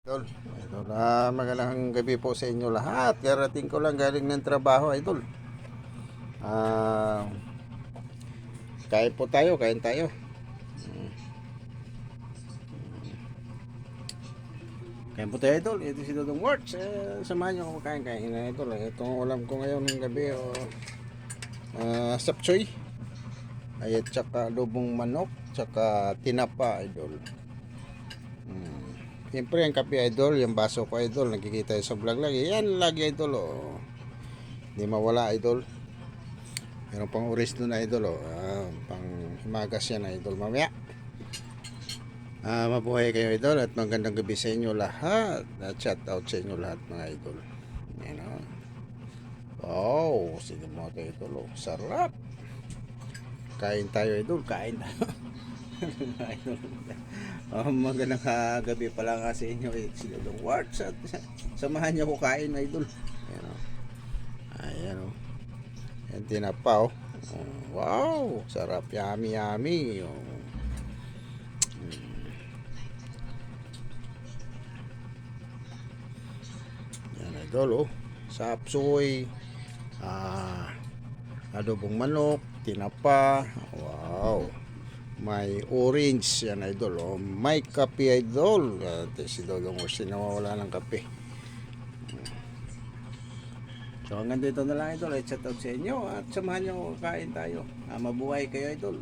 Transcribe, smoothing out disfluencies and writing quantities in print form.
Idol, idol, magandang gabi po sa inyo lahat. Karating ko lang galing ng trabaho, idol. Ah, kain po tayo, kain tayo. Kain po tayo, idol. Ito si Dodong Words. Samahan niyo ako kain na, idol. Itong ulam ko ngayon ng gabi, sapchoy. Ay, at saka lubong manok, tsaka tinapa, idol. Siyempre, ang kape, idol, yung baso ko, idol, nakikita sa vlog lagi. Yan lagi, idol, oh. Hindi mawala, idol. Meron pang oris doon, idol, oh. Pang himagas yan, idol, mamaya. Mabuhay kayo, idol, at magandang gabi sa inyo lahat. At shout out sa inyo lahat, mga idol. Yan, oh. Wow, sige mo ito, idol, oh. Sarap. Kain tayo, idol, kain tayo. Magandang gabi pala nga sa inyo, sila Dong Warts, at samahan niyo ko kain, idol. Ayan, o. Ayan, o. Ayan, tinapa, o. Wow, sarap, yummy, yummy. Ayan, idol, o. Sapsoy, adobong manok, tinapa. Wow, may orange yan, idol, oh. May kape, idol. Si Dodong Words nawawala ng kape. So hanggang dito na lang, idol. Shout out sa inyo at samahan nyo kain tayo. Mabuhay kayo, idol.